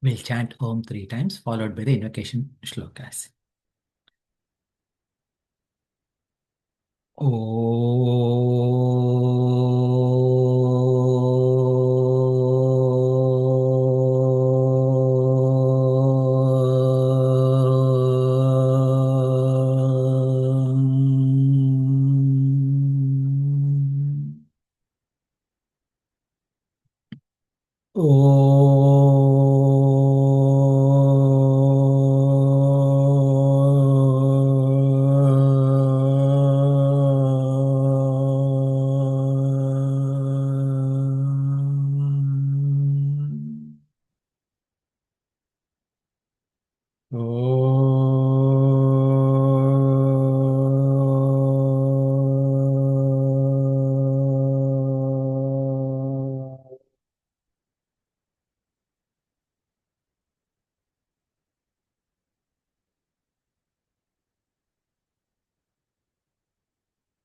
We'll chant Om 3 times, followed by the invocation shlokas.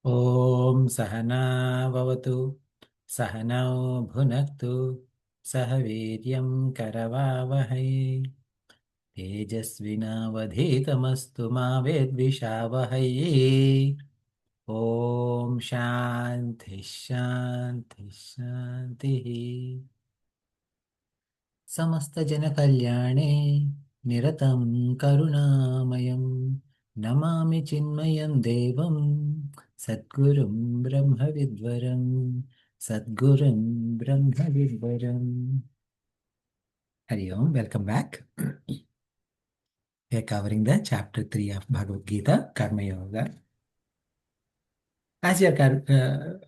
ॐ सहना भवतु सहनौ भुनक्तु सह वीर्यं करवावहै तेजस्विनावधीतमस्तु मा विद्विषावहै ॐ शान्ति शान्ति शान्तिः समस्तजनकल्याणे निरतं करुणामयं नमामि चिन्मयं देवं सद्गुरुं ब्रह्मविद्वरं सद्गुरुं ब्रह्मविद्वरं Hari Om, welcome back. We are covering the chapter 3 of Bhagavad Gita, Karma Yoga. As you are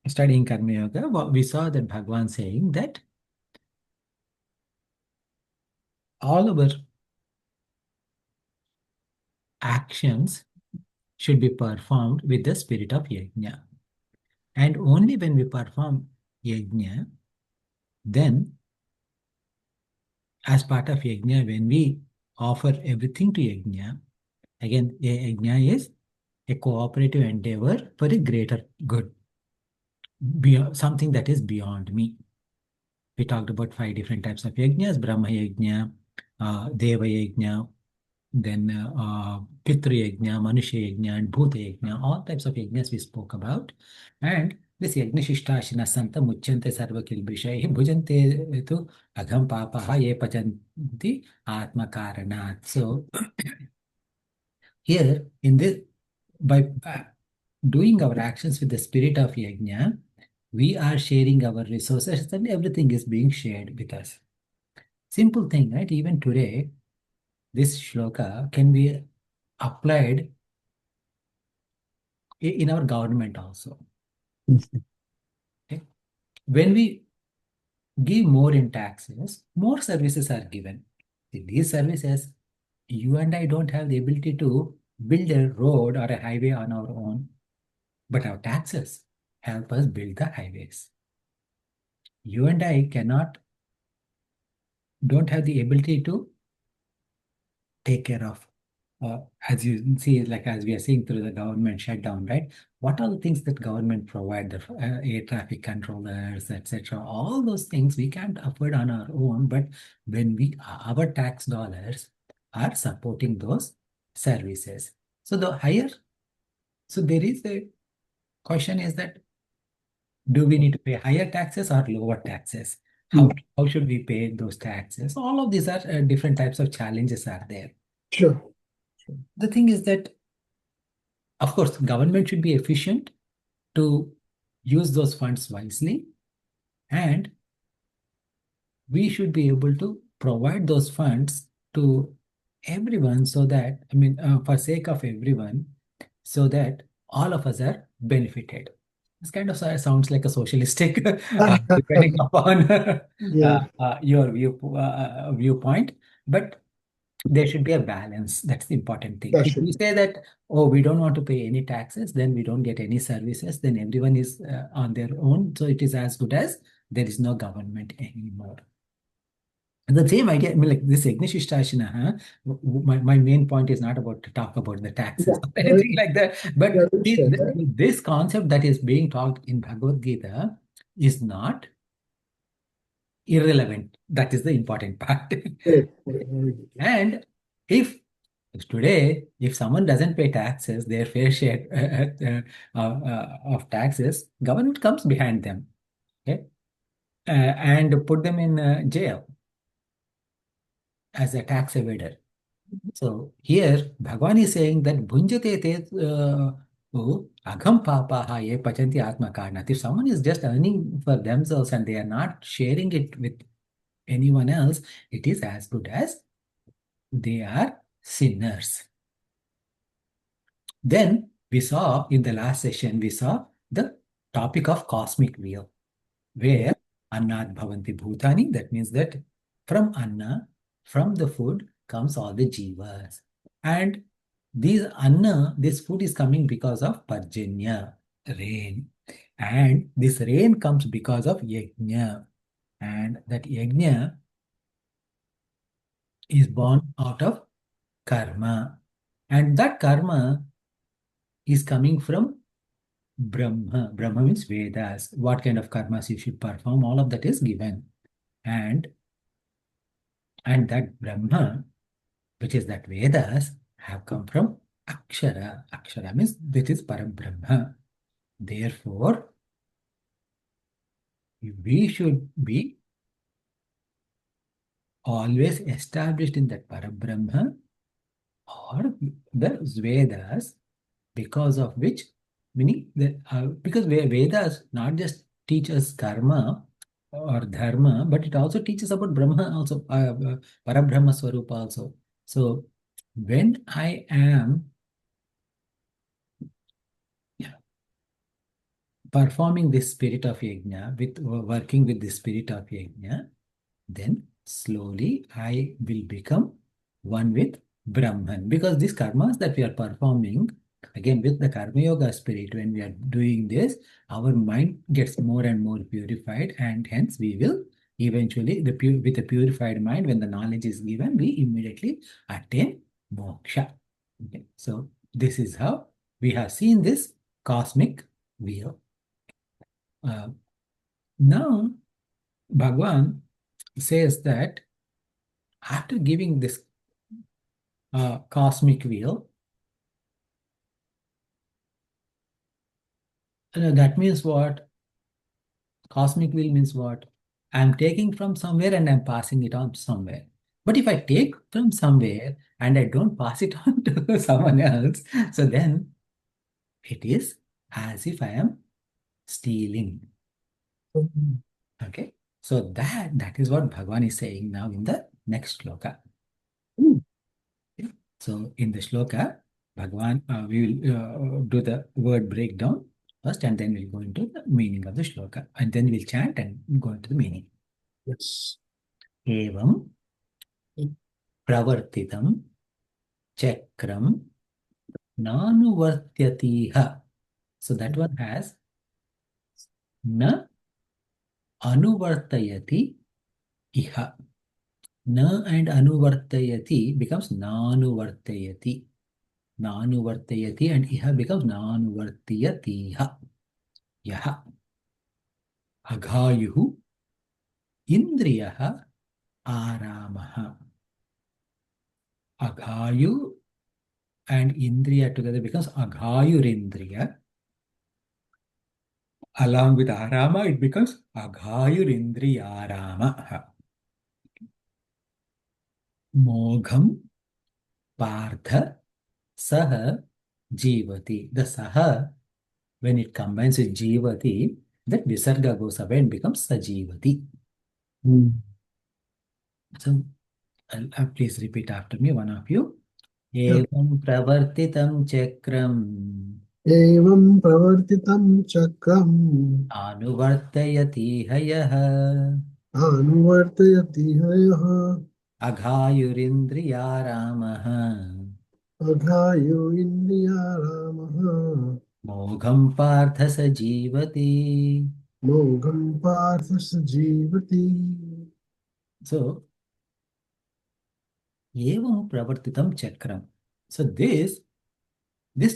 studying Karma Yoga, we saw that Bhagavan saying that all our actions should be performed with the spirit of yajna. And only when we perform yajna, then as part of yajna, when we offer everything to yajna, again, yajna is a cooperative endeavor for a greater good, something that is beyond me. We talked about 5 different types of yajnas: Brahma yajna, Deva yajna, then Pitru yajna, Manusha yajna, and Bhuta yajna. All types of yajnas we spoke about. And this yajna shishtashinas santa muchyante sarva kilbishai bhujante tu agham papaha ye pachanti atma karanat. So here in this, by doing our actions with the spirit of yajna, we are sharing our resources and everything is being shared with us. Simple thing, right? Even today, this shloka can be applied in our government also. Okay? When we give more in taxes, more services are given. In these services, you and I don't have the ability to build a road or a highway on our own, but our taxes help us build the highways. You and I don't have the ability to take care of, as you see, like as we are seeing through the government shutdown, right? What are the things that government provide, the air traffic controllers, etc. All those things we can't afford on our own, but when our tax dollars are supporting those services. So there is a question is that, do we need to pay higher taxes or lower taxes? How should we pay those taxes? All of these are different types of challenges are there. Sure. The thing is that, of course, government should be efficient to use those funds wisely, and we should be able to provide those funds to everyone so that, for sake of everyone, so that all of us are benefited. This kind of sounds like a socialistic, depending upon Yeah, your viewpoint, but there should be a balance. That's the important thing. that If should we be. say that, oh, we don't want to pay any taxes, then we don't get any services, then everyone is on their own. So it is as good as there is no government anymore. And the same idea, like this Yagnashishtasana, my main point is not about to talk about the taxes Yeah, or anything like that. But I understand that. this concept that is being talked in Bhagavad Gita is not irrelevant. That is the important part. Correct. Very good. And if today, if someone doesn't pay taxes, their fair share of taxes, government comes behind them, okay, and put them in jail as a tax evader. So here, Bhagavan is saying that bhunjate te agham papaha ye pachanti atma karnat. If someone is just earning for themselves and they are not sharing it with anyone else, it is as good as they are sinners. Then we saw in the last session, we saw the topic of cosmic wheel, Yes. where annat bhavanti bhutani, that means that from anna, from the food comes all the jivas. And these anna, this food is coming because of parjanya, rain. And this rain comes because of yajna. And that yajna is born out of karma. And that karma is coming from Brahma. Brahma means Vedas. What kind of karmas you should perform, all of that is given. And and that Brahma, which is that Vedas, have come from Akshara. Akshara means this is Parabrahma. Therefore, we should be always established in that Parabrahma or the Vedas, because of which, meaning the because Vedas not just teach us karma or dharma, but it also teaches about Brahma also, Parabrahma Swarupa also. So when I am, yeah, performing this spirit of yajna, with working with the spirit of yajna, then slowly I will become one with Brahman. Because these karmas that we are performing, again with the Karma Yoga spirit, when we are doing this, our mind gets more and more purified, and hence we will eventually, with a purified mind, when the knowledge is given, we immediately attain moksha. Okay. So this is how we have seen this cosmic wheel. Uh, Now, Bhagwan says that after giving this cosmic wheel, that means what? Cosmic wheel means what? I'm taking from somewhere and I'm passing it on somewhere. But if I take from somewhere and I don't pass it on to someone else, so then it is as if I am stealing. Okay. So that is what Bhagavan is saying now in the next shloka. Mm. Okay. So in the shloka, Bhagavan, we will do the word breakdown first, and then we'll go into the meaning of the shloka. And then we'll chant and go into the meaning. Yes. Evam pravartitam chakram nanuvartyatiha. So that one has na anuvartayati iha. Na and anuvartayati becomes nanuvartayati. Nanuvartayati and iha becomes nanuvartayatiha. Yaha aghayuhu indriyah aramaha. Aghayu and indriya together becomes aghayurindriya. Along with arama, it becomes aghayurindriyarama. Mogham partha saha jivati. The saha, when it combines with jivati, that visarga goes away and becomes sajivati. Mm. So, please repeat after me, one of you. Yeah. Evam pravartitam chakram एवं प्रवर्तितं चक्रम् anuvartayati hayah अनुवर्तयति हयः aghayurindriyaramaha अघायो इन्द्रियारामः mogham partha sajivati. मोघं Partha स जीवति So, evam pravartitam chakram. So, this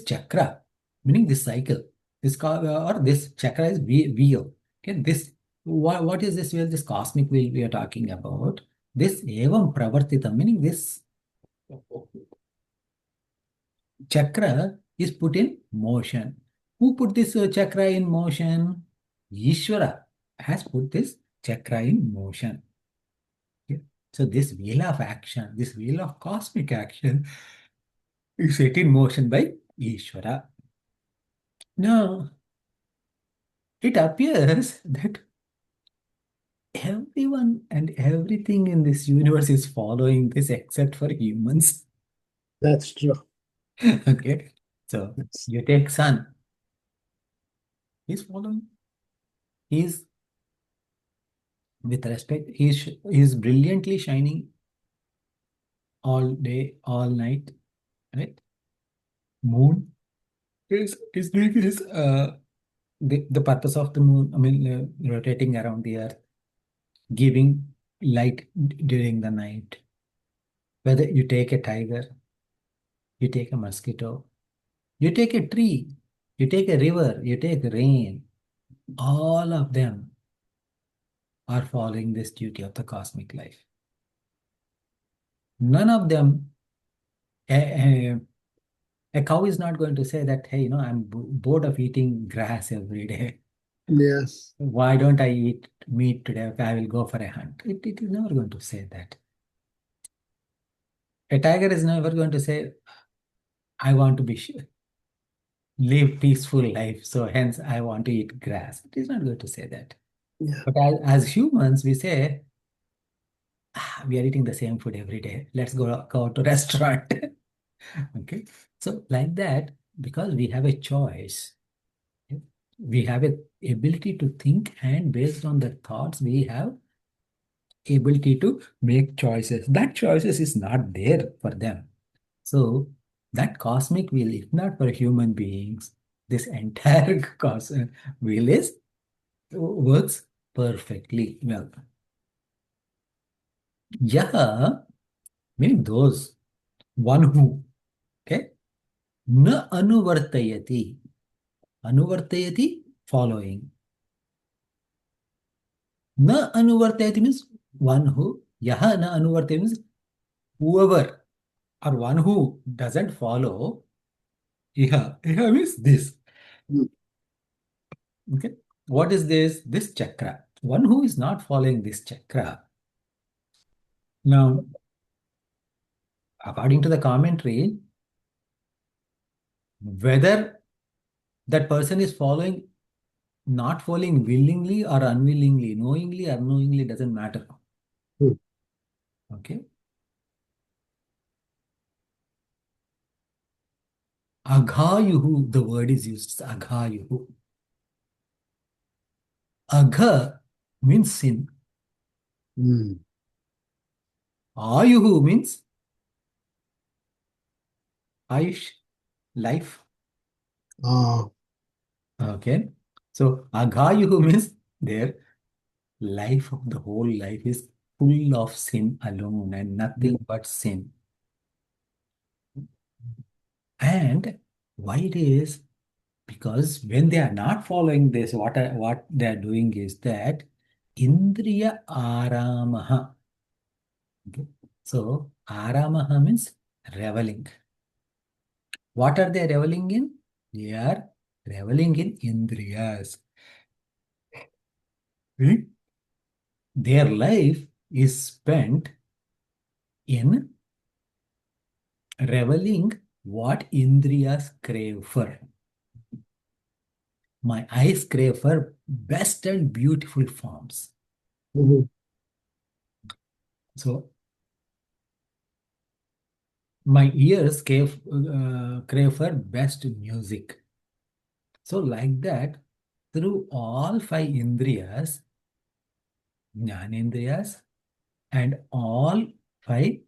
chakra, meaning this cycle, this or this chakra is wheel. Okay, this what is this wheel? This cosmic wheel we are talking about. This evam pravartita, meaning this chakra is put in motion. Who put this chakra in motion? Ishvara has put this chakra in motion. Okay. So this wheel of action, this wheel of cosmic action is set in motion by Ishvara. Now, it appears that everyone and everything in this universe is following this except for humans. That's true. Okay. So Yes. you take sun, he's following. He's with respect, he's brilliantly shining all day, all night, right? Moon is doing his the purpose of the moon, I mean rotating around the earth, giving light during the night. Whether you take a tiger, you take a mosquito, you take a tree, you take a river, you take rain, all of them are following this duty of the cosmic life. None of them, a, a cow is not going to say that, hey, I'm bored of eating grass every day. Yes. Why don't I eat meat today? Okay, I will go for a hunt. It is never going to say that. A tiger is never going to say, I want to live peaceful life, so hence I want to eat grass. It is not going to say that. Yeah. But as humans, we say, we are eating the same food every day. Let's go to restaurant. Okay. So like that, because we have a choice, we have a ability to think, and based on the thoughts we have ability to make choices. That choices is not there for them. So that cosmic wheel, if not for human beings, this entire cosmic wheel is works perfectly well. Yeah, meaning those one who, okay, na anuvartayati. Anuvartayati, following. Na anuvartayati means one who, yaha na anuvartayati means whoever or one who doesn't follow, iha means this. Mm. Okay. What is this? This chakra. One who is not following this chakra. Now, according to the commentary, whether that person is not following willingly or unwillingly, knowingly or unknowingly, doesn't matter. Mm. Okay. Aghayuhu, the word is used, aghayuhu. Agha means sin. Mm. Ayuhu means Ayush, life. Ah. Okay. So Aghayuhu means their life, of the whole life is full of sin alone and Mm. nothing but sin. And why it is? Because when they are not following this, what they are doing is that Indriya Aramaha. Okay. So Aramaha means reveling. What are they reveling in? They are reveling in Indriyas. Hmm? Their life is spent in reveling what Indriyas crave for. My eyes crave for best and beautiful forms. Mhm. So my ears crave for best music. So like that, through all five Indriyas, Jnanendriyas, and all five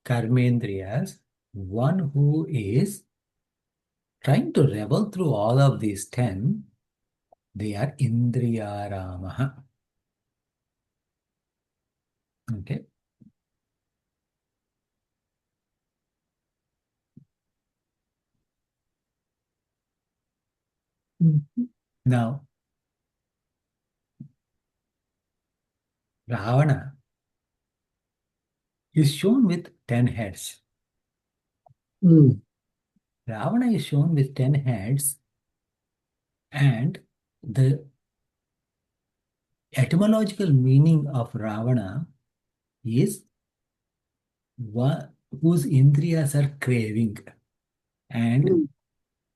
Karmendriyas, one who is trying to revel through all of these 10, they are Indriyaramaha. Okay. Mhm. Now, Ravana is shown with 10 heads. mm, Ravana is shown with 10 heads, and the etymological meaning of Ravana is one whose indriyas are craving, and mm.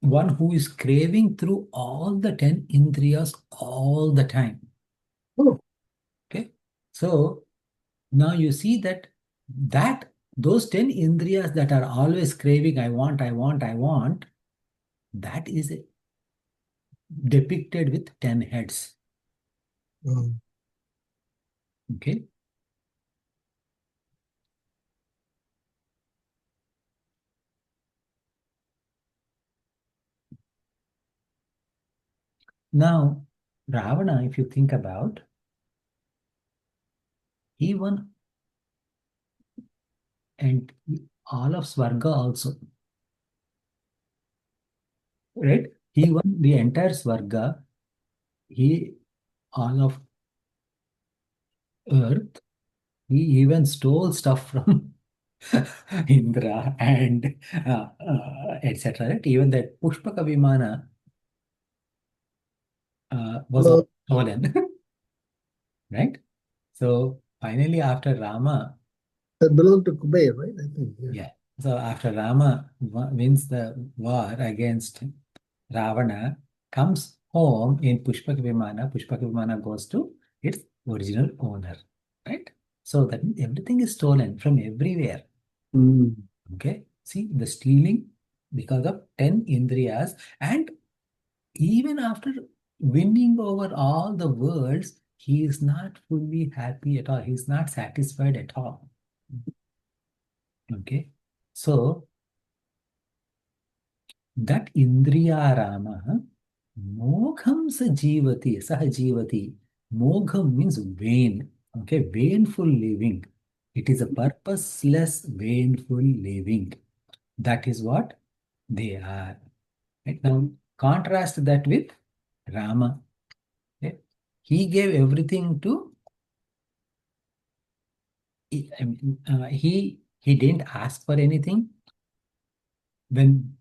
one who is craving through all the 10 indriyas all the time. Oh, Okay. So now you see that those 10 indriyas that are always craving, I want, that is depicted with 10 heads. um, Okay. Now, Ravana, if you think about, he won and all of Swarga also, right? He won the entire Swarga. He all of Earth. He even stole stuff from Indra and etc. Right? Even that Pushpaka Vimana was uh, all stolen, right? So finally, after Rama, that belonged to Kuber, right? I think, yeah. yeah. So after Rama wins the war against Ravana, comes home in Pushpaka Vimana. Pushpaka Vimana goes to its original owner, right? So that means everything is stolen from everywhere. Mm, Okay. See the stealing because of 10 Indriyas. And even after winning over all the worlds, he is not fully happy at all. He's not satisfied at all. Okay. So that Indriyarama, Mogham sa jivati, saha jivati. Mogham means vain. Okay. Vainful living. It is a purposeless, vainful living. That is what they are. Right? Now, contrast that with Rama. Okay? He gave everything to, he didn't ask for anything. When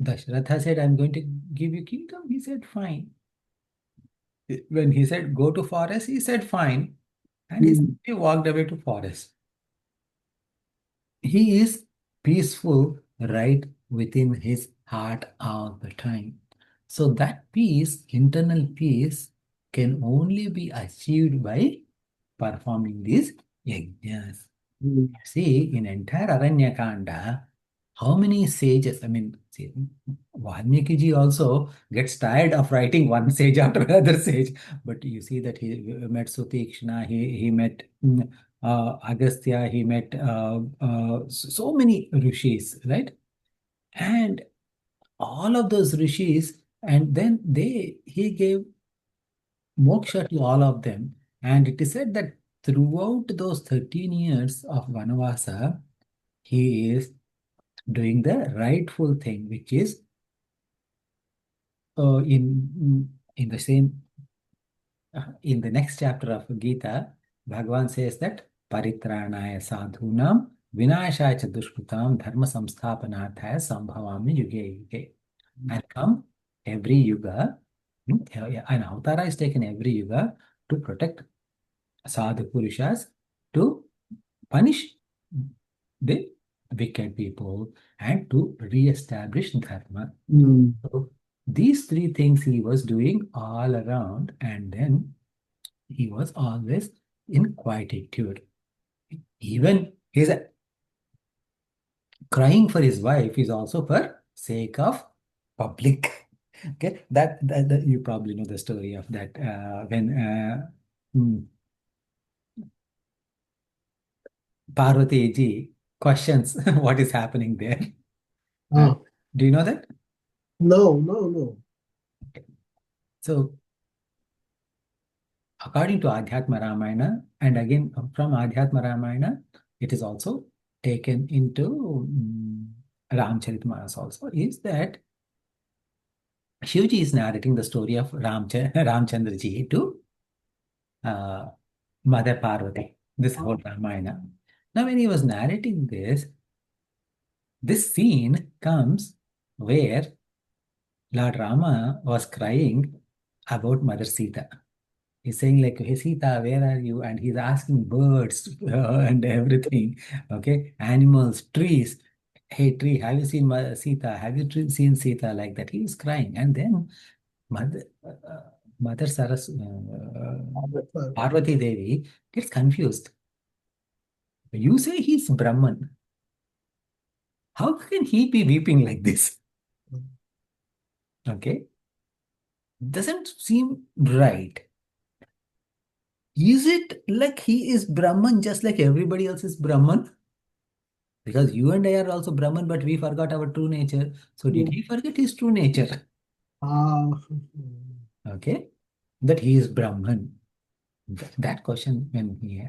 Dashratha said, I'm going to give you kingdom, he said, fine. When he said, go to forest, he said, fine. And mm, he walked away to forest. He is peaceful right within his heart all the time. So that peace, internal peace, can only be achieved by performing these yajnas. mm, See, in entire Aranyakanda, how many sages? I mean, see, Valmiki ji also gets tired of writing one sage after another sage. But you see that he met Sutikshna, he met Agastya, he met so many rishis, right? And all of those rishis, and then he gave moksha to all of them. And it is said that throughout those 13 years of Vanavasa, he is doing the rightful thing, which is in the same in the next chapter of Gita, Bhagavan says that paritranaya sadhunam vinashaya cha dushkritam dharma samsthapanarthaya sambhavami yuge yuge. And come every yuga, an avatara is taken every yuga to protect sadhu purushas, to punish the wicked people, and to re-establish dharma. mm, So these three things he was doing all around, and then he was always in quietude. Even his crying for his wife is also for sake of public. Okay, that you probably know the story of that when Parvati ji questions what is happening there. Uh, ah, do you know that? no, no, no. Okay. So according to Adhyatma Ramayana, and again from Adhyatma Ramayana, it is also taken into Ramcharitmanas also, is that Shivji is narrating the story of Ramchandra ji to Mother Parvati, this whole Ramayana. Now, when he was narrating this scene comes where Lord Rama was crying about Mother Sita. He's saying like, "Hey Sita, where are you?" And he's asking birds and everything. Okay, animals, trees. Hey tree, have you seen Sita? Have you seen Sita? Like that. He is crying, and then Mother, Mother Parvati Devi gets confused. You say he's Brahman. How can he be weeping like this? Okay, doesn't seem right. Is it like he is Brahman just like everybody else is Brahman? Because you and I are also Brahman, but we forgot our true nature. So did he forget his true nature? Ah, Okay, that he is Brahman. That question when he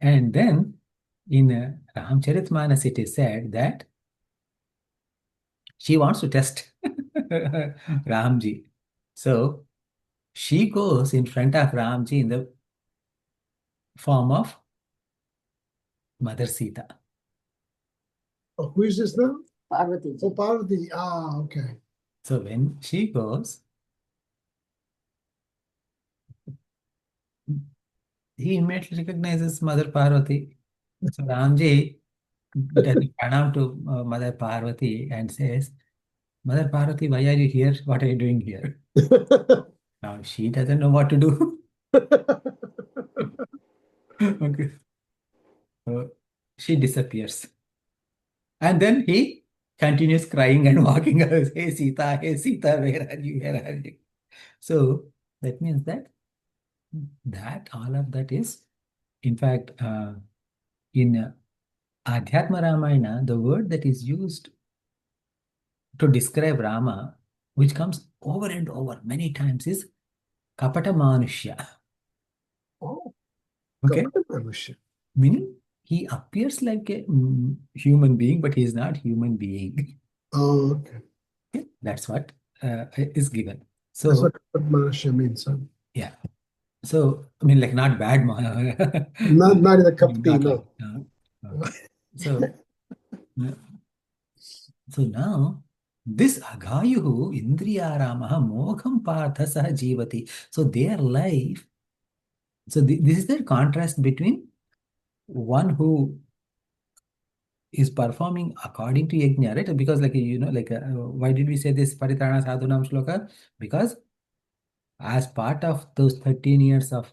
and then in Ramcharitmanas it is said that she wants to test Ramji. So she goes in front of Ramji in the form of Mother Sita. oh, who is this now? Parvati. Oh, Parvati. Ah, okay. So when she goes, he immediately recognizes Mother Parvati. So Ramji does a pranam to Mother Parvati and says, Mother Parvati, why are you here? What are you doing here? Now she doesn't know what to do. Okay. So she disappears. And then he continues crying and walking out. Hey Sita, where are you? Where are you? So that means that all of that is, in fact, in Adhyatma Ramayana, the word that is used to describe Rama, which comes over and over many times, is Kapata Manushya. Oh, Okay? Kapata Manushya. Meaning he appears like a human being, but he is not human being. Oh, okay. Okay? That's what is given. That's So, what Kapata Manushya means, huh? yeah. So, I mean, like not bad, Not in a cup of tea, not like, no. okay. So, uh, so now, this Agayuhu Indriyaramaha Mogham Partha Saha Jivati. So their life, so this is the contrast between one who is performing according to yajna, right? Because like, like why did we say this Paritrana Sadhunam Shloka? Because as part of those 13 years of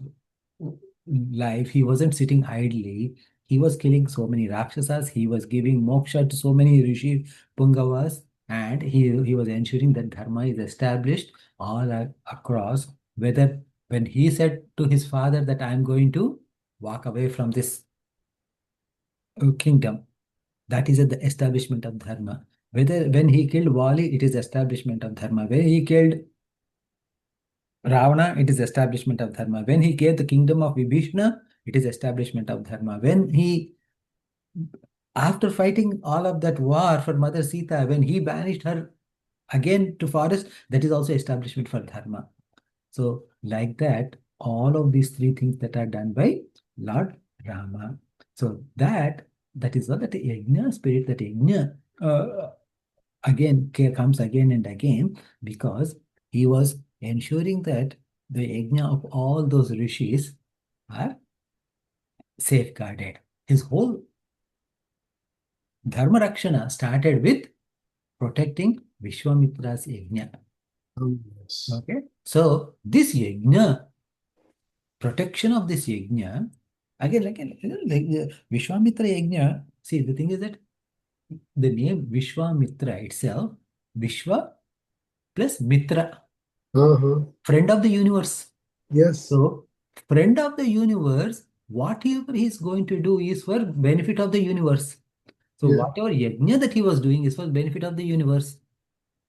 life, he wasn't sitting idly. He was killing so many Rakshasas. He was giving moksha to so many Rishi Pungavas. And he was ensuring that Dharma is established all across. Whether when he said to his father that I'm going to walk away from this kingdom, that is the establishment of Dharma. Whether when he killed Vali, it is establishment of Dharma. When he killed Ravana, it is establishment of dharma. When he gave the kingdom of Vibhishna, it is establishment of dharma. When he, after fighting all of that war for Mother Sita, when he banished her again to forest, that is also establishment for dharma. So like that, all of these three things that are done by Lord Rama. So that is what that yajna spirit, that yajna again comes again and again because he was ensuring that the yajna of all those rishis are safeguarded. His whole dharma rakshana started with protecting Vishwamitra's yajna. Oh, yes. Okay, so this yajna, protection of this yajna, again like Vishwamitra yajna. See, the thing is that the name Vishwamitra itself, Vishwa plus Mitra, Uh-huh. friend of the universe. Yes. So, friend of the universe, whatever he's going to do is for benefit of the universe. So, Yeah. whatever yajna that he was doing is for benefit of the universe.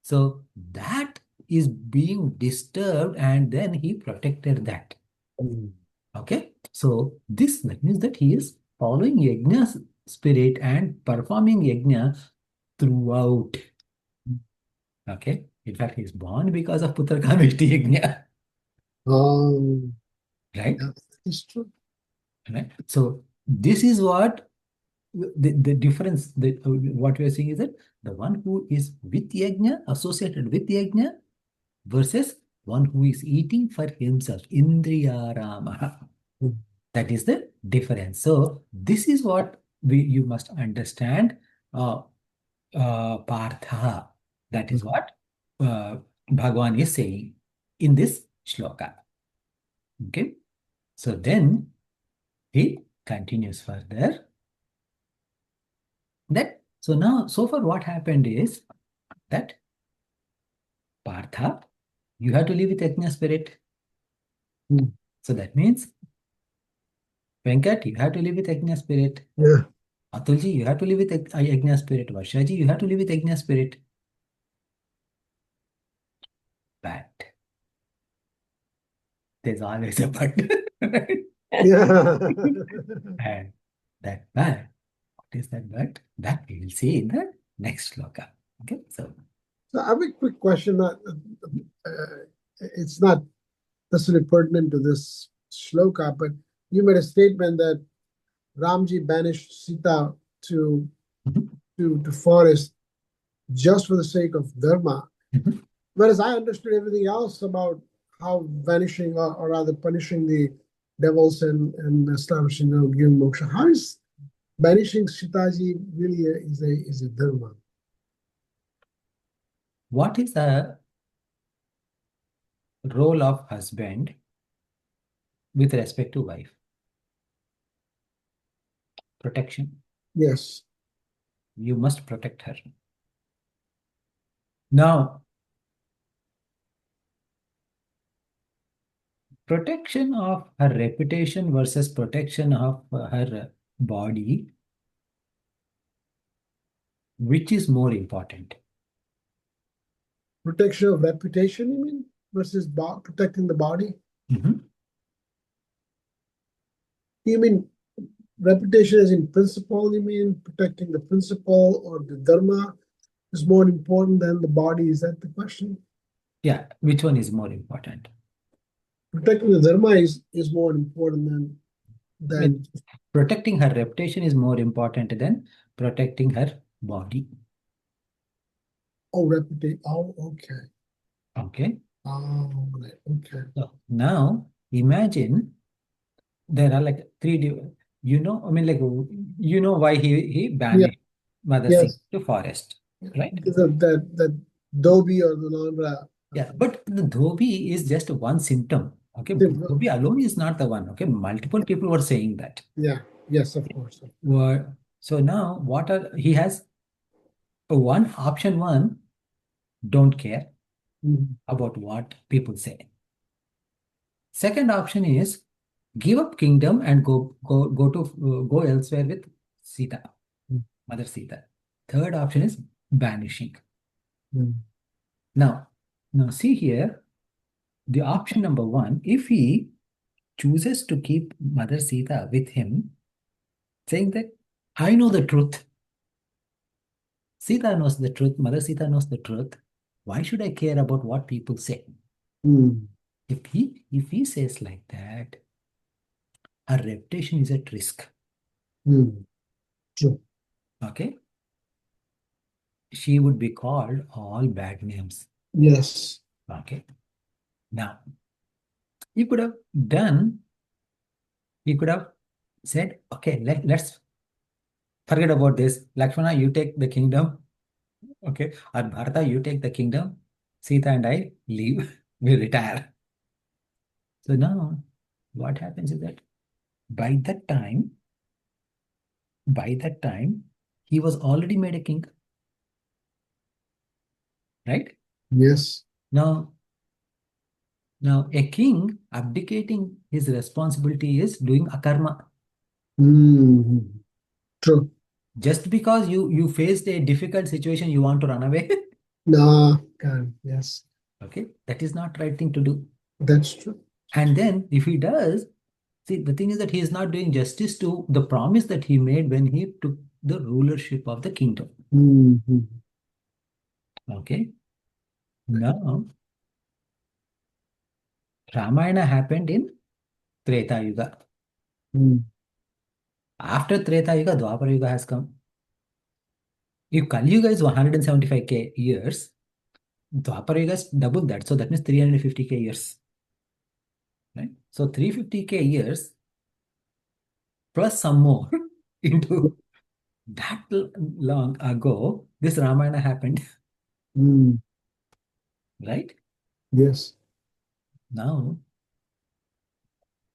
So, that is being disturbed and then he protected that. Mm. Okay. So, that means that he is following yajna's spirit and performing yajna throughout. Okay. In fact, he is born because of Putra Kameshti yajna. Um, Right? yeah, it's true. Right? So this is what the difference, what we are seeing is that the one who is with yajna, associated with yajna, versus one who is eating for himself, indriya rama. Mm. That is the difference. So this is what you must understand, uh, Partha. That is Mm. what Bhagavan is saying in this shloka. Okay. So then he continues further that, so now, so far what happened is that Partha, you have to live with Yajna spirit. Mm. So that means Venkat, you have to live with Yajna spirit. Yeah. Atulji, you have to live with Yajna spirit. Varshaji, you have to live with Yajna spirit. But there's always a but. Yeah. And that but, what is that but? That we will see in the next shloka. Okay, so. So I have a quick question. It's not necessarily pertinent to this shloka, but you made a statement that Ramji banished Sita to Mhm, to forest just for the sake of dharma. mhm. Whereas I understood everything else about how vanishing or rather punishing the devils and establishing giving moksha. How is banishing Sitaji really is a dharma? What is the role of husband with respect to wife? Protection. Yes. You must protect her. Now, protection of her reputation versus protection of her body, which is more important? Protection of reputation, you mean, versus protecting the body? Mhm. You mean reputation as in principle? You mean protecting the principle or the dharma is more important than the body? Is that the question? Yeah, which one is more important? Protecting the dharma is more important I mean, than protecting her reputation is more important than protecting her body. oh reputation. Oh, okay. Okay. Oh, right. Okay. So now imagine there are like I mean, like, why he Yeah. banished Mother Singh Yes. to forest, Yeah. right? Because of that Dobie or the Nandra. Yeah, but the dhobi is just one symptom. Okay, dhobi alone is not the one. Okay, multiple people were saying that. Yeah. Yes, of course. So now what are he has one option one, don't care Mhm. about what people say. Second option is give up kingdom and go elsewhere with Sita, Mother Sita. Third option is banishing. Mhm. Now, now see here, the option number one, if he chooses to keep Mother Sita with him, saying that I know the truth, Sita knows the truth, Mother Sita knows the truth. Why should I care about what people say? Mhm. If he says like that, her reputation is at risk. Mhm. True. Okay, she would be called all bad names. Yes. Okay, now he could have done. He could have said, okay, let's forget about this. Lakshmana, you take the kingdom. Okay, or Bharata, you take the kingdom. Sita and I leave. We retire. So now, what happens is that by that time, by that time, he was already made a king, right? Yes. Now, now a king abdicating his responsibility is doing akarma. Mhm. True. Just because you faced a difficult situation, you want to run away. No, God, yes. Okay, that is not right thing to do. That's true. And then if he does, see, the thing is that he is not doing justice to the promise that he made when he took the rulership of the kingdom. Mhm. Okay. Now, Ramayana happened in Treta Yuga. Mhm. After Treta Yuga, Dwapara Yuga has come. If Kali Yuga is 175K years, Dwapara Yuga is double that. So that means 350K years. Right? So 350K years plus some more into that long ago, this Ramayana happened. Mm, Right? yes. Now,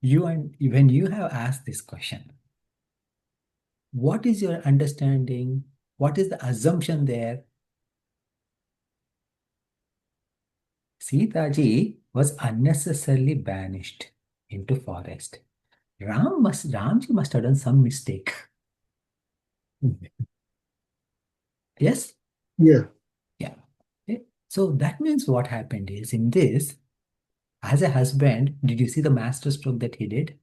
when you have asked this question, what is your understanding? What is the assumption there? Sita ji was unnecessarily banished into forest. Ramji must have done some mistake. Yes? Yeah. Yeah. Okay. So that means what happened is in this, as a husband, did you see the master stroke that he did?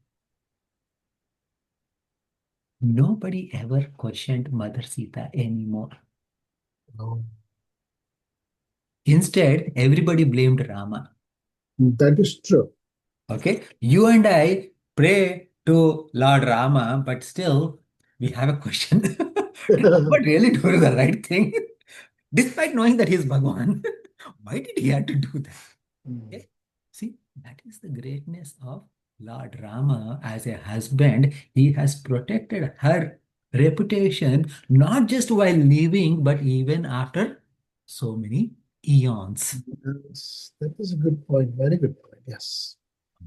Nobody ever questioned Mother Sita anymore. Oh. Instead, everybody blamed Rama. That is true. Okay, you and I pray to Lord Rama, but still we have a question. Did Bhagwan really do the right thing? Despite knowing that he is Bhagwan, why did he have to do that? Mm. Okay? See, that is the greatness of Lord Rama as a husband. He has protected her reputation not just while living, but even after so many eons. Yes, that is a good point. Very good point. Yes.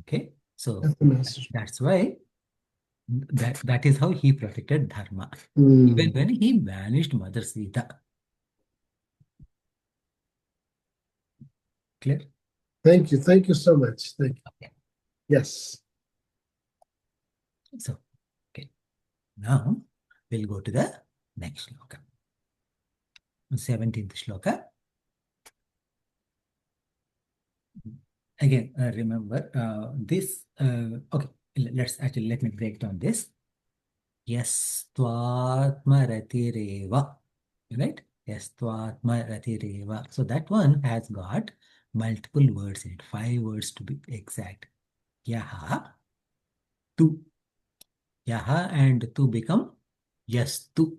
Okay, so That's the message. that's why that is how he protected Dharma. Even Mm. when he banished Mother Sita. Clear? Thank you. Thank you so much. Thank you. Okay. Yes. So, okay. Now we'll go to the next shloka. 17th shloka. Again, remember this. Okay, let me break down this. Yastvatmaratireva. Right? Yastvatmaratireva. So that one has got multiple words in it, 5 words to be exact. Yaha, tu. Yaha and tu become yastu.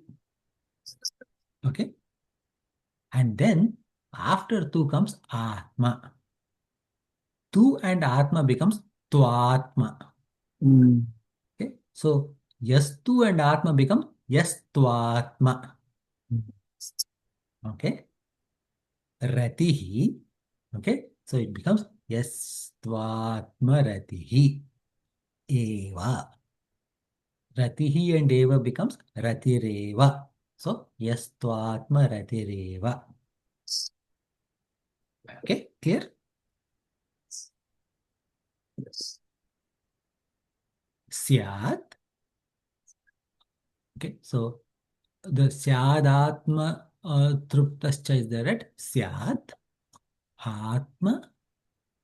Okay. And then after tu comes atma. Tu and atma becomes tvatma. Mm. Okay. So yastu and atma become yastvatma. Okay. Ratihi. Okay. So it becomes yastvatma ratihi. Eva. Ratihi and eva becomes ratireva. So yastvatma ratireva. Okay. Clear? Yes. Syat. Okay. So the Syadatma Truptascha is there at Syat Atma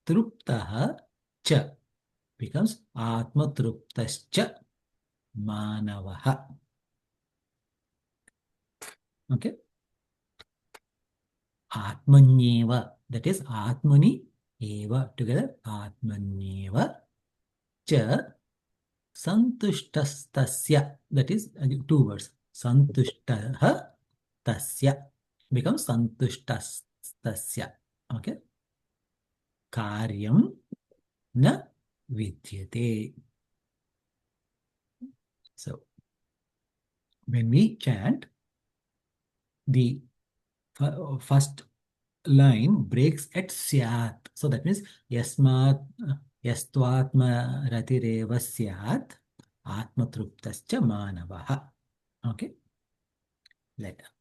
Truptaha Cha becomes Atma Truptascha Manavaha. Okay. Atmanyeva, that is Atmani Eva together. Atmanyeva Cha Santushtastasya, that is 2 words. Santushtaha Tasya becomes Santushtastasya. Okay. Karyam na vidyate. So when we chant, the first line breaks at syat. So that means yastvatma ratireva syat atmatruptascha manavaha. Okay.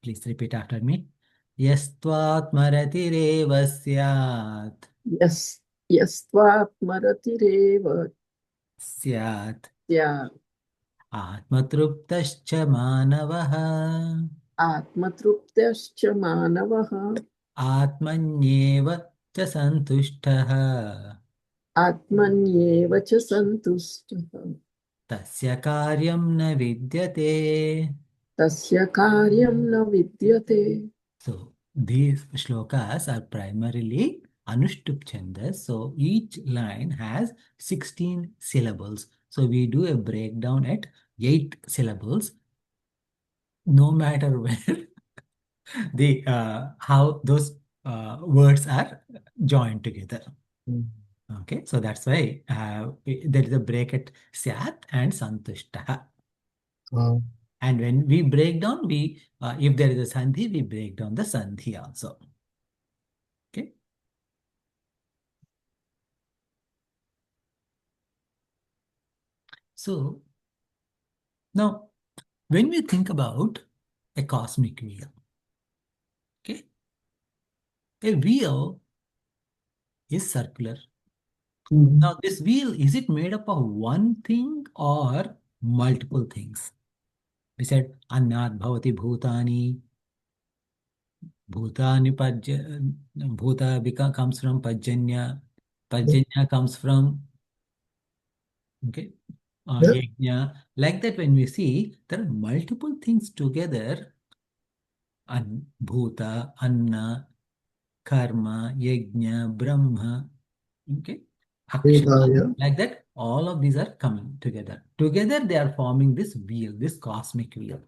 Please repeat after me. Yastvatma ratireva syat. Yes, यस्त्वात्मरतिरेव Syat स्यात् atmatruptascha manavaha. आत्मतृप्तश्च मानवः आत्मन्येव च सन्तुष्टः आत्मन्येव च सन्तुष्टः तस्य कार्यं न विद्यते. तस्य कार्यं न विद्यते. So these shlokas are primarily Anushtup Chandas. So each line has 16 syllables. So we do a breakdown at 8 syllables, no matter where the how those words are joined together. Mm. Okay, so that's why there is a break at Syat and Santushta. Wow. And when we break down, we if there is a Sandhi, we break down the Sandhi also. Okay. So now, when we think about a cosmic wheel, okay, a wheel is circular. Mhm. Now, this wheel, is it made up of one thing or multiple things? We said, Annat Bhavati Bhutani. Bhutani Bhuta comes from Pajanya. Yeah. Pajanya comes from, okay, Yeah. Yajna. Like that, when we see, there are multiple things together. Bhuta, Anna, Karma, Yajna, Brahma, okay, Veda, Akshara. yeah. Like that, all of these are coming together. Together, they are forming this wheel, this cosmic wheel.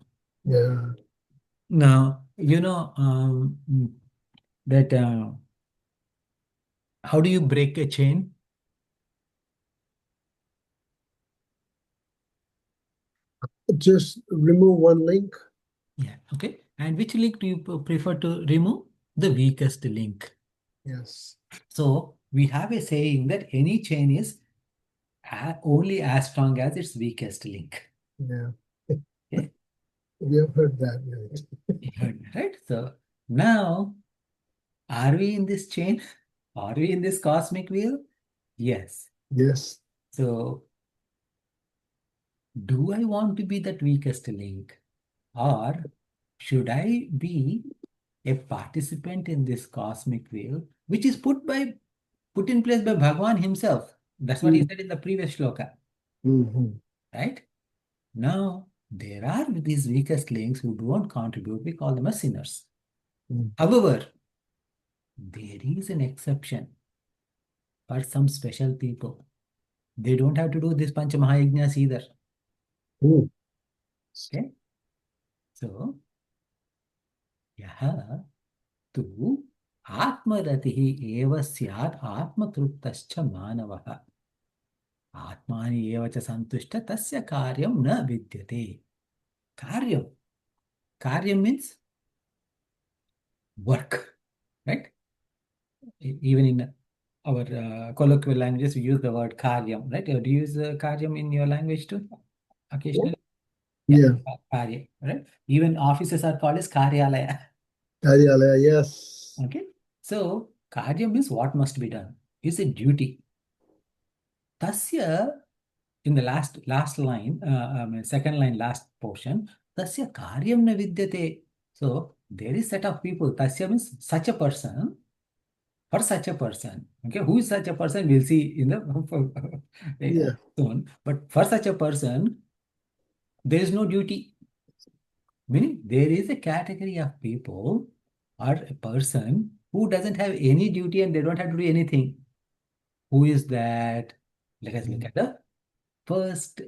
Yeah. Now, that how do you break a chain? Just remove one link. Yeah, okay. And which link do you prefer to remove? The weakest link. Yes. So we have a saying that any chain is only as strong as its weakest link. Yeah. Okay, We have heard that. Right? you heard me, right? So now, are we in this chain? Are we in this cosmic wheel? Yes. Yes. So, do I want to be that weakest link? Or should I be a participant in this cosmic wheel, which is put in place by Bhagwan himself? That's what he said in the previous shloka, Mm-hmm. right? Now, there are these weakest links who don't contribute. We call them as sinners. Mm. However, there is an exception for some special people. They don't have to do this Pancha Mahayajnas either. Mm. Okay? So, yaha tu atmaratihi eva syat atmatrutascha manavah. Atmani eva cha santushta tasya karyam na vidyate. Karyam. Karyam means work, right? Even in our colloquial languages, we use the word karyam, right? Do you use karyam in your language too? Occasionally? Yeah, Yeah. karya, right? Even offices are called as karyalaya. Karyalaya, yes. Okay. So, karya means what must be done. Is a duty. Tasya, in the last line, second line, last portion, tasya karyam na vidyate. So, there is set of people. Tasya means such a person. For such a person, okay, who is such a person? We'll see in the Yeah. soon. But for such a person, there is no duty. Meaning, there is a category of people or a person who doesn't have any duty and they don't have to do anything. Who is that? Let us look at the first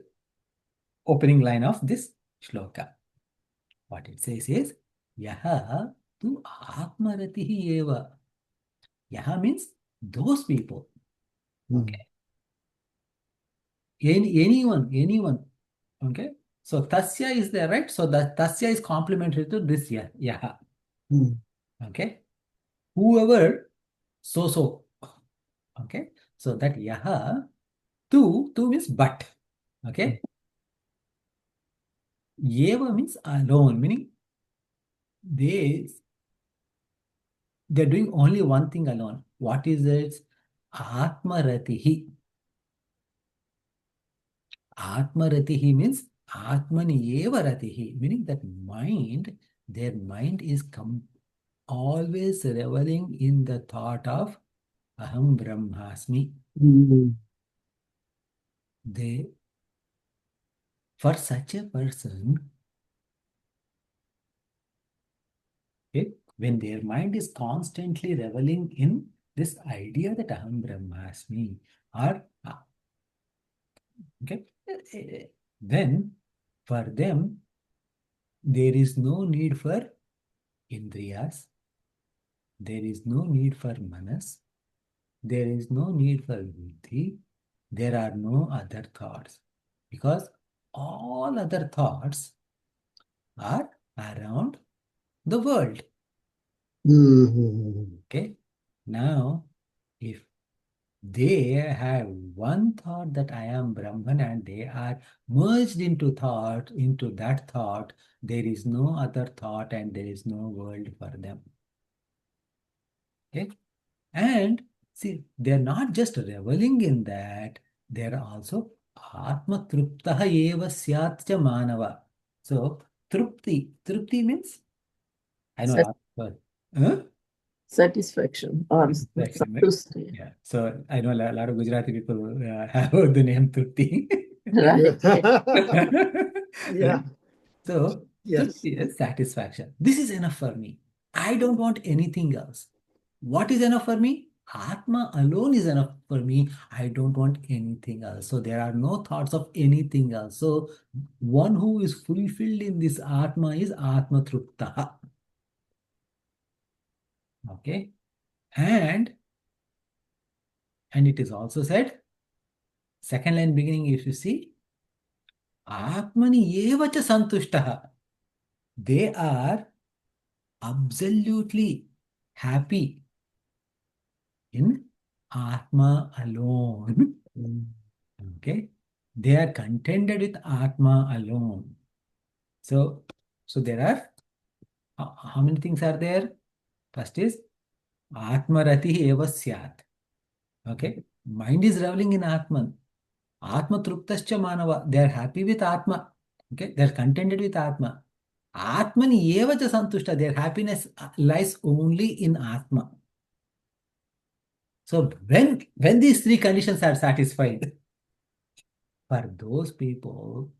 opening line of this shloka. What it says is, Yaha tu atmaratihi eva. Yaha means those people. Mm. Okay. Anyone. Okay. So tasya is there, right? So the tasya is complementary to this yaha. Mm. Okay. Whoever, so. Okay. So that yaha, tu means but. Okay. Yeva means alone, meaning they they're doing only one thing alone. What is it? Atmaratihi. Atmaratihi means Atmani eva ratihi, meaning that their mind is always reveling in the thought of Aham Brahmasmi. Mm. They, for such a person, okay, when their mind is constantly reveling in this idea that Aham Brahmasmi, or okay, Then for them, there is no need for indriyas, there is no need for manas, there is no need for buddhi, there are no other thoughts. Because all other thoughts are around the world. Mhm. Okay. Now, if they have one thought that I am Brahman and they are merged into thought, into that thought, there is no other thought and there is no world for them. Okay. And see, they're not just reveling in that, they're also Atma Truptaha eva syat cha manava. So, Trupti means, I know a Sat- lot of, huh? Satisfaction or Satisfaction, right? santusti. Yeah. So I know a lot of Gujarati people have heard the name Trupti. Right. Yeah. Right? So Yes. Trupti is satisfaction. This is enough for me. I don't want anything else. What is enough for me? Atma alone is enough for me. I don't want anything else. So there are no thoughts of anything else. So one who is fulfilled in this Atma is Atma Trupta. Okay. And it is also said, second line beginning, if you see, Atmani eva cha santushtaha. They are absolutely happy in Atma alone. Okay. They are contented with Atma alone. So, there are, how many things are there? First is Atmarati eva syat. Okay. Mind is reveling in Atman. Atma truptascha manava. They are happy with Atma. Okay. They are contented with Atma. Atmani eva cha santushta. Their happiness lies only in Atma. So when these three conditions are satisfied, for those people,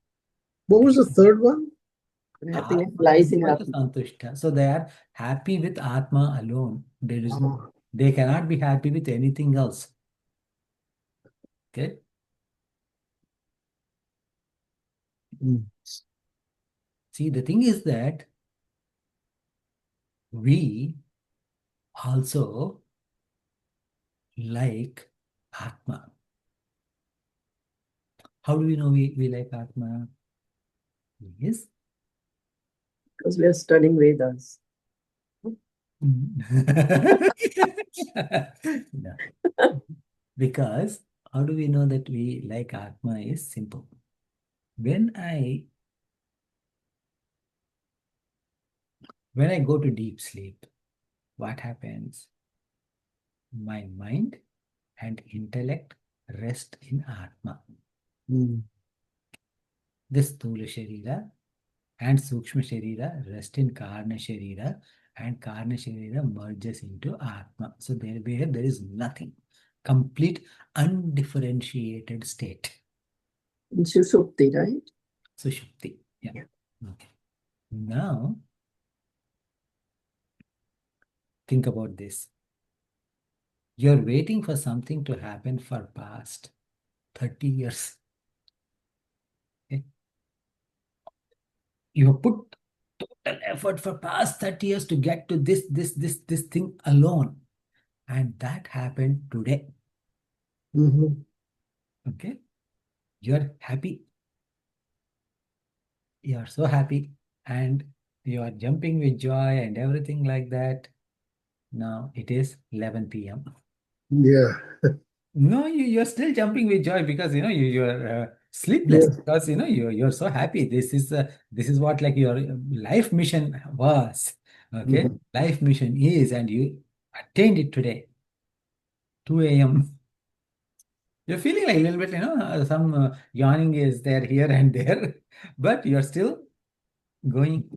What was they the third one? Happiness Atma lies in eva cha Atma. santushta. So they are happy with Atma alone. Ah, They cannot be happy with anything else. Okay. mm. See, the thing is that we also like Atma. How do we know we like Atma? Yes. Because we are studying Vedas. No. Because how do we know that we like Atma is simple. When I go to deep sleep, what happens? My mind and intellect rest in Atma. Mm. This Sthula Sharira and Sukshma Sharira rest in Karna Sharira, and Karna Sharira merges into Atma. So there is nothing. Complete undifferentiated state. In Sushupti, right? Sushupti. Yeah. Okay. Now, think about this. You're waiting for something to happen for past 30 years. Okay? You have put total effort for past 30 years to get to this thing alone. And that happened today. Mhm. Okay? You're happy. You are so happy. And you are jumping with joy and everything like that. Now it is 11 p.m. Yeah. No, you're still jumping with joy because you're sleepless Yes. because you're so happy. This is what like your life mission was. Okay, Mhm. life mission is, and you attained it today, 2 a.m. You're feeling like a little bit, some yawning is there here and there, but you're still going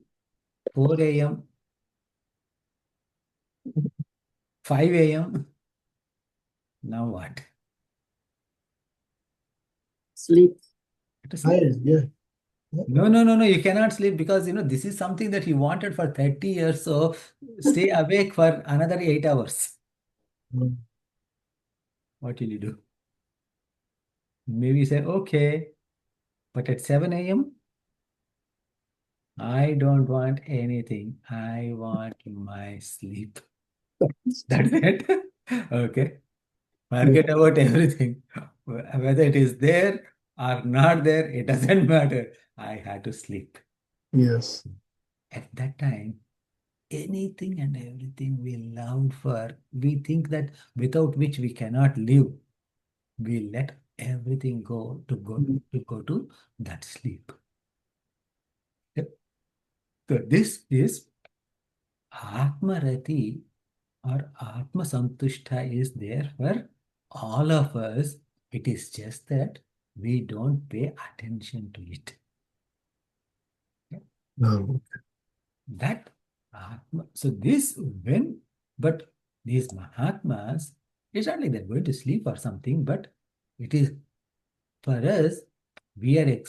4 a.m., 5 a.m. Now what? Sleep. To sleep. Tired. Yeah. Yeah. No, no, no, no. You cannot sleep because this is something that you wanted for 30 years. So stay awake for another 8 hours. Mm. What will you do? Maybe say, okay. But at 7 a.m., I don't want anything. I want my sleep. That's it. Okay. Forget about everything. Whether it is there or not there, it doesn't matter. I had to sleep. Yes. At that time, anything and everything we loved for, we think that without which we cannot live. We let everything go to that sleep. Yep. So this is Atma Rati or Atma Santushta is there for all of us. It is just that we don't pay attention to it. No. That Atma, so this when, but these Mahatmas, it's not like they're going to sleep or something, but it is for us, we are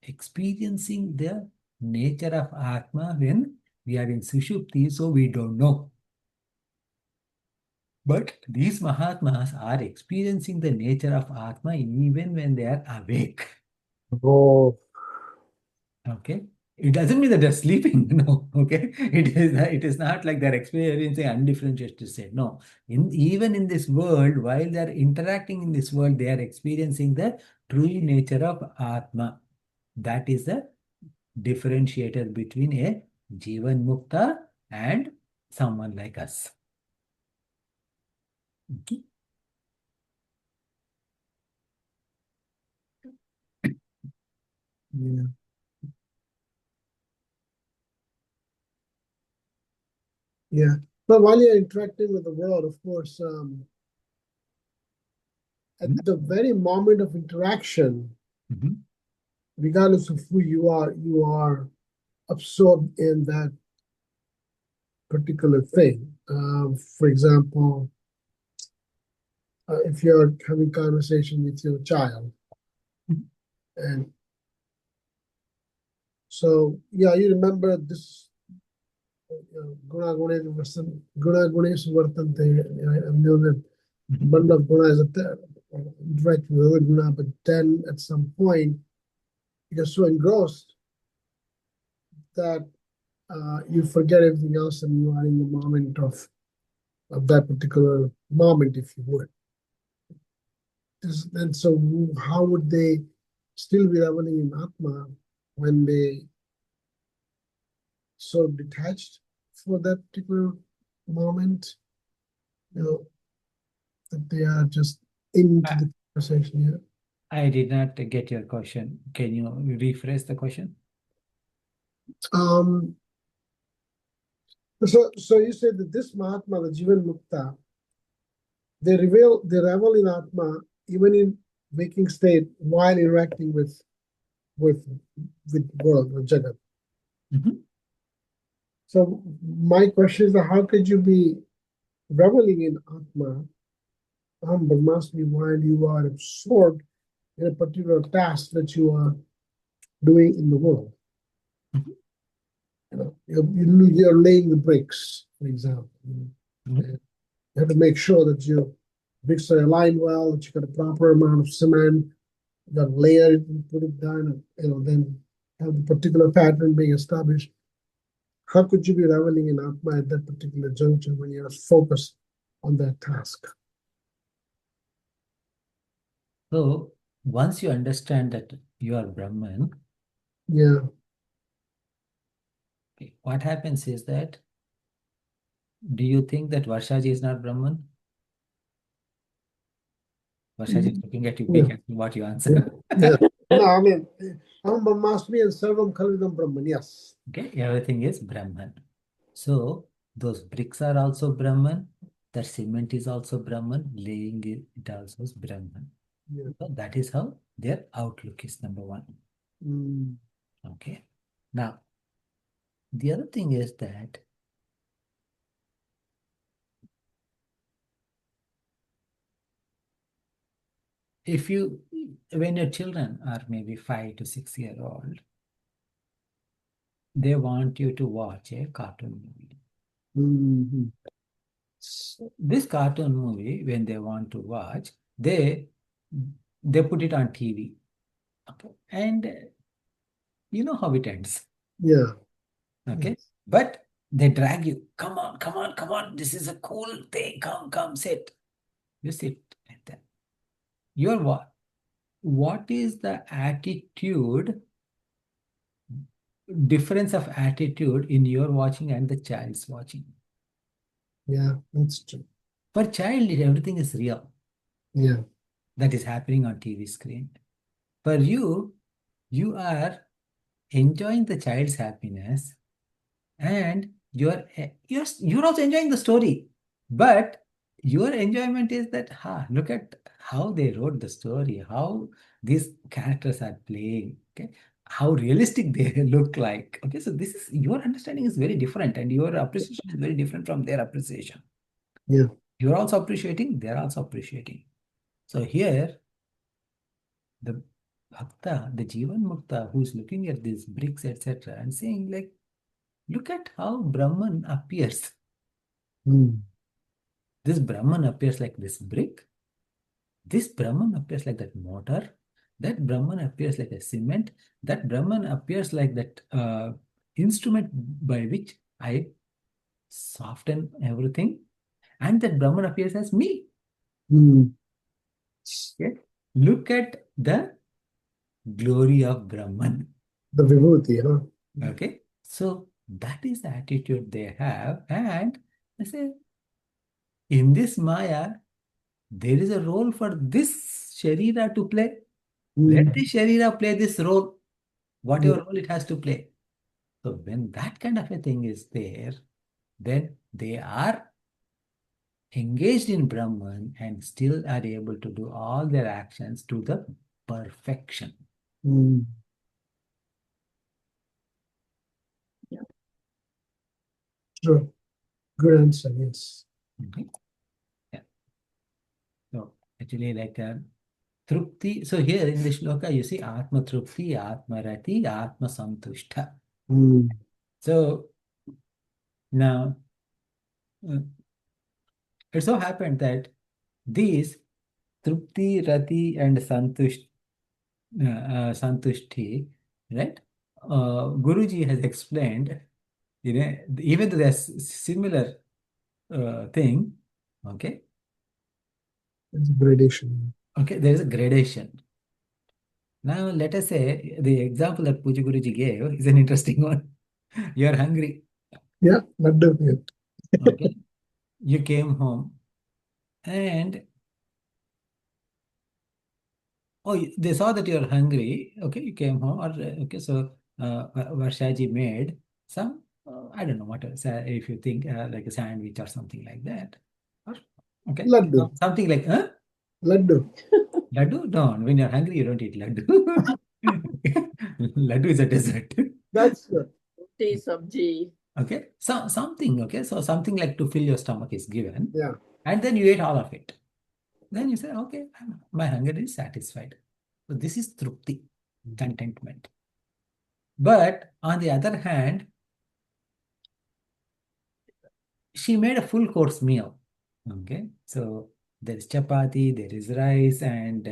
experiencing the nature of Atma when we are in Sushupti, so we don't know. But these Mahatmas are experiencing the nature of Atma even when they are awake. Oh, Okay. It doesn't mean that they're sleeping. No. Okay. It is not like they're experiencing undifferentiated state. No. Even in this world, while they're interacting in this world, they are experiencing the true nature of Atma. That is the differentiator between a Jivan Mukta and someone like us. Okay. yeah. Yeah. But while you're interacting with the world, of course, at the very moment of interaction, Mhm. regardless of who you are absorbed in that particular thing. For example, if you're having conversation with your child, Mhm. and so yeah, you remember this guna gunesh vartante. I know that bundle of guna is a direct with other guna, but then at some point you're so engrossed that you forget everything else and you are in the moment of that particular moment, if you would. And so how would they still be reveling in Atma when they so detached for that particular moment, you know, that they are just into I the conversation. Yeah. I did not get your question. Can you rephrase the question? Um, so you said that this Mahatma, the Jivan Mukta, they revel in Atma even in waking state while interacting with with world or Jagat. Mhm. So my question is that how could you be reveling in Atma, Brahmasmi, while you are absorbed in a particular task that you are doing in the world? Mhm. You're laying the bricks, for example. Mhm. And you have to make sure that your bricks are aligned well, that you got a proper amount of cement, you got to layer it and put it down, and then have the particular pattern being established. How could you be reveling in Atma at that particular juncture when you're focused on that task? So once you understand that you are Brahman, Yeah. okay, what happens is that, do you think that Varshaji is not Brahman? Varshaji is looking at you, Yeah. being asking what you Yeah. answer. Yeah. No, I mean, Aham Brahmasmi and Sarvam Khalvidam Brahman. Yes. Okay, everything is Brahman. So those bricks are also Brahman. The cement is also Brahman. Laying it also is Brahman. Yeah. So that is how their outlook is, number one. Mm. Okay. Now, the other thing is that if you, when your children are maybe 5 to 6 year old, they want you to watch a cartoon movie. Mhm. This cartoon movie, when they want to watch, they put it on TV. Okay. And you know how it ends. Yeah. Okay. Yes. But they drag you. Come on, come on, come on. This is a cool thing. Come, come, sit. You sit like that. You're what? What is the attitude, difference of attitude in your watching and the child's watching? Yeah, that's true. For child, everything is real Yeah. that is happening on TV screen. For you, you are enjoying the child's happiness, and you're also enjoying the story. But your enjoyment is that, look at how they wrote the story, how these characters are playing, okay, how realistic they look like. Okay, so this is your understanding is very different, and your appreciation is very different from their appreciation. Yeah. You're also appreciating, they're also appreciating. So here, the Bhakta, the Jivan Mukta, who's looking at these bricks, etc., and saying, like, look at how Brahman appears. Mm. This Brahman appears like this brick. This Brahman appears like that mortar. That Brahman appears like a cement. That Brahman appears like that instrument by which I soften everything. And that Brahman appears as me. Mm. Okay? Look at the glory of Brahman. The vibhuti, huh? Okay? So that is the attitude they have. And I say, in this Maya, there is a role for this Sharira to play. Let the Mm. Sharira play this role, Yeah. whatever role it has to play. So when that kind of a thing is there, then they are engaged in Brahman and still are able to do all their actions to the perfection. Mm. Yeah. True. Good answer. Yes. Okay. Yeah. So actually, like Trupti. So here in this shloka, you see Atma Trupti, Atma Rati, Atma Santushta. Mm. So now uh, it so happened that these Trupti, Rati, and Santushti, right? Guruji has explained, even though there's similar thing, okay, It's a gradation. okay, there is a gradation. Now, let us say the example that Puja Guruji gave is an interesting one. You are hungry, Yeah, laddu. Yeah. okay? You came home and they saw that you're hungry. Okay, you came home, or okay, so Varshaji made some, I don't know what else, if you think like a sandwich or something like that. Or, okay, Laddu. something like, Laddu. laddu? No, when you're hungry, you don't eat laddu. Laddu is a dessert. That's Roti, sabji. Okay, so something, okay, so something like to fill your stomach is given, yeah. and then you ate all of it. Then you say, okay, my hunger is satisfied. So this is trupti, contentment. But on the other hand, she made a full course meal. Okay, so there is chapati, there is rice, and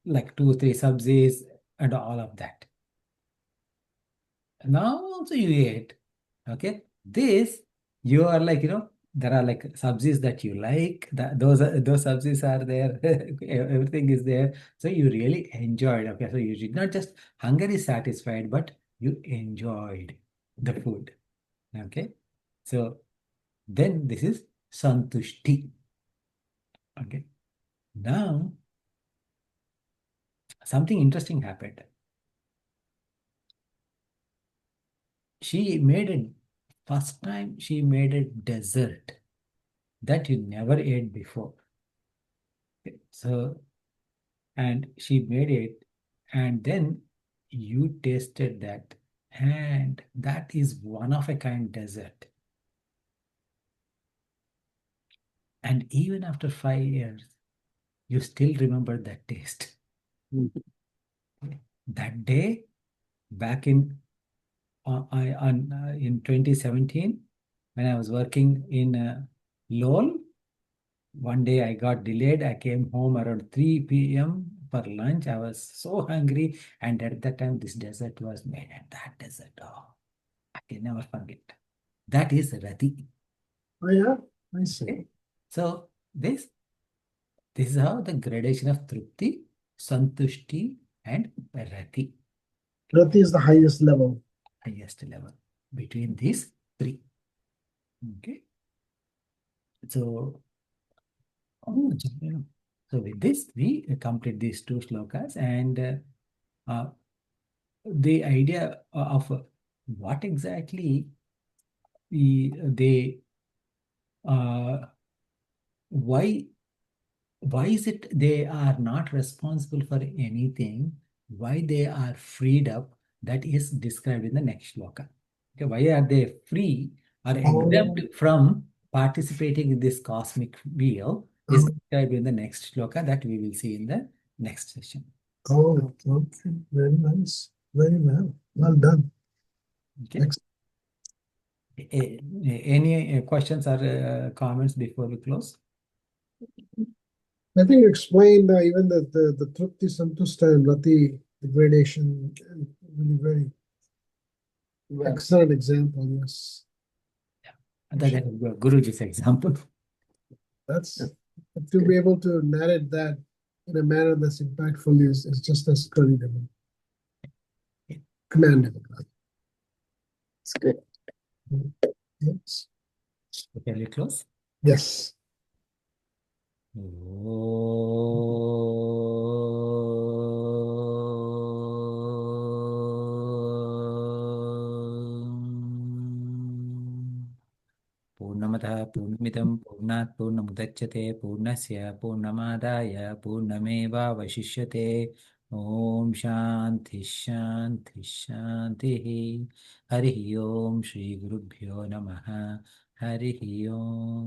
like 2 or 3 sabzis, and all of that. Now also you ate. Okay, this you are like, there are like subsidies that you like. Those subsidies are there. Everything is there. So you really enjoyed. Okay, so you did not just hunger is satisfied, but you enjoyed the food. Okay, so then this is santushti. Okay, now something interesting happened. She made a First time she made a dessert that you never ate before. Okay, so, and she made it, and then you tasted that, and that is one of a kind dessert. And even after 5 years, you still remember that taste. Mm. That day, back in 2017, when I was working in Lowell, one day I got delayed. I came home around 3 p.m., for lunch. I was so hungry, and at that time, this dessert was made, and that dessert, oh, I can never forget. That is Rati. Oh, yeah, I see. Okay. So this is how the gradation of Trupti, Santushti, and Rati, Rati is the highest level. highest level between these three. Okay. So, so with this, we complete these two slokas, and the idea of what exactly they uh, why is it they are not responsible for anything, why they are freed up, that is described in the next shloka. Okay, why are they free or exempt from participating in this cosmic wheel is described in the next shloka that we will see in the next session. Oh, okay. Very nice. Very well. Well done. Okay. Next. Any questions or comments before we close? I think you explained even the Trupti, Santushta, and Rati, the gradation, really very excellent example. Yes. That is Guruji's example. That's to be able to narrate that in a manner that's impactful is just as commendable. Commendable. It's good. Yes. Can we close? Yes. पूर्णमतः पूर्णमिदं पूर्णात् पूर्णमुदच्यते पूर्णस्य पूर्णमादाय पूर्णमेवावशिष्यते ॐ शान्ति शान्ति शान्तिः हरिः ॐ श्रीगुरुभ्यो नमः हरिः ॐ